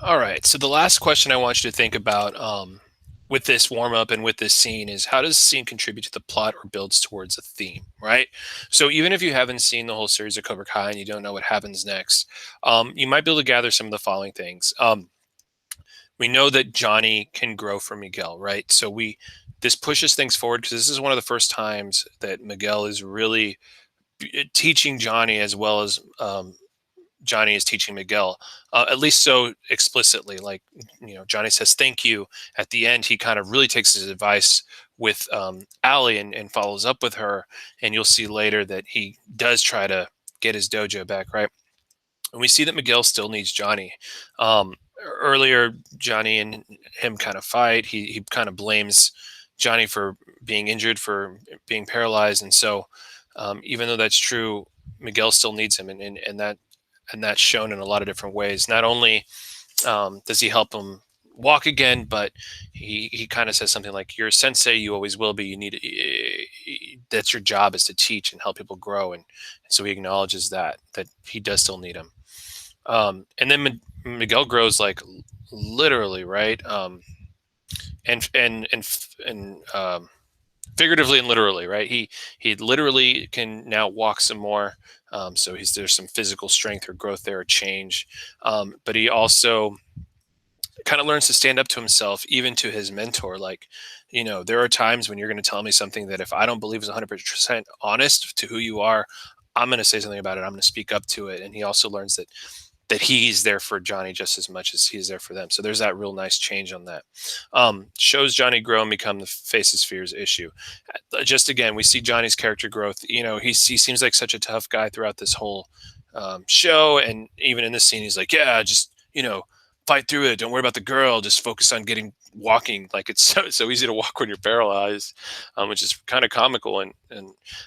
All right. So the last question I want you to think about with this warm up and with this scene is, how does the scene contribute to the plot or builds towards a theme, right? So even if you haven't seen the whole series of Cobra Kai and you don't know what happens next, you might be able to gather some of the following things. We know that Johnny can grow from Miguel, right? So this pushes things forward because this is one of the first times that Miguel is really teaching Johnny as well as Johnny is teaching Miguel, at least so explicitly. Like, Johnny says thank you at the end. He kind of really takes his advice with Allie and follows up with her. And you'll see later that he does try to get his dojo back, right? And we see that Miguel still needs Johnny. Earlier, Johnny and him kind of fight. He kind of blames Johnny for being injured, for being paralyzed, and so even though that's true, Miguel still needs him, and that's shown in a lot of different ways. Not only does he help him walk again, but he kind of says something like, "You're a sensei, you always will be. You need that's your job, is to teach and help people grow." And so he acknowledges that he does still need him. And then Miguel grows, like, literally, right? And figuratively and literally, right? He literally can now walk some more. So there's some physical strength or growth there, or change. But he also kind of learns to stand up to himself, even to his mentor. Like, there are times when you're going to tell me something that if I don't believe is 100% honest to who you are, I'm going to say something about it. I'm going to speak up to it. And he also learns that he's there for Johnny just as much as he's there for them. So there's that real nice change on that. Shows Johnny grow and become the faces fears issue. Just again, we see Johnny's character growth. He seems like such a tough guy throughout this whole show, and even in this scene, he's like, yeah, just fight through it. Don't worry about the girl. Just focus on getting walking. Like, it's so easy to walk when you're paralyzed, which is kind of comical.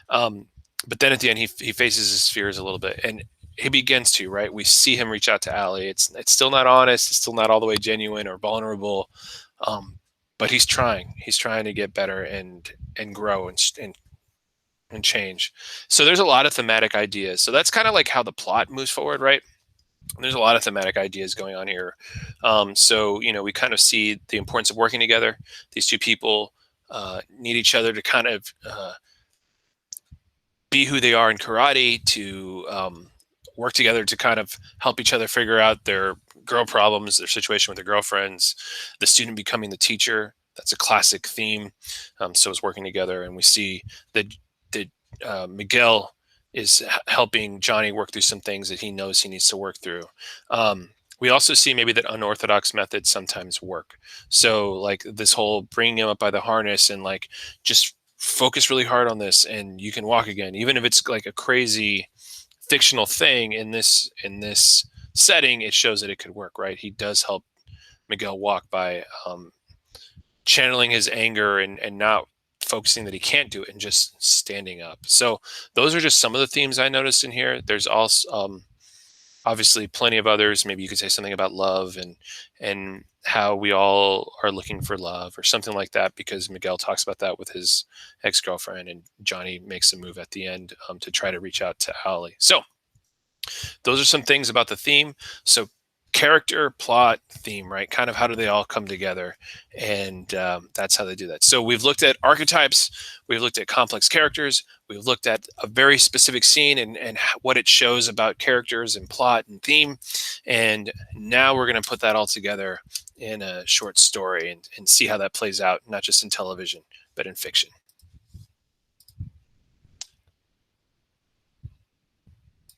Um, but then at the end, he faces his fears a little bit, and he begins to, right. We see him reach out to Allie. It's still not honest. It's still not all the way genuine or vulnerable. Um, but he's trying. He's trying to get better and grow and change. So there's a lot of thematic ideas. So that's kind of like how the plot moves forward, right? There's a lot of thematic ideas going on here. So we kind of see the importance of working together. These two people need each other to kind of be who they are in karate, to work together to kind of help each other figure out their girl problems, their situation with their girlfriends, the student becoming the teacher. That's a classic theme. So it's working together, and we see that Miguel is helping Johnny work through some things that he knows he needs to work through. We also see maybe that unorthodox methods sometimes work. So, like, this whole bringing him up by the harness and, like, just focus really hard on this and you can walk again, even if it's like a crazy fictional thing. In this setting, it shows that it could work, right? He does help Miguel walk by channeling his anger and not focusing that he can't do it and just standing up. So those are just some of the themes I noticed in here. There's also obviously plenty of others. Maybe you could say something about love and how we all are looking for love or something like that, because Miguel talks about that with his ex-girlfriend, and Johnny makes a move at the end to try to reach out to Allie. So those are some things about the theme. So character, plot, theme, right? Kind of how do they all come together? And that's how they do that. So we've looked at archetypes, we've looked at complex characters, we've looked at a very specific scene and what it shows about characters and plot and theme. And now we're going to put that all together in a short story and see how that plays out, not just in television, but in fiction.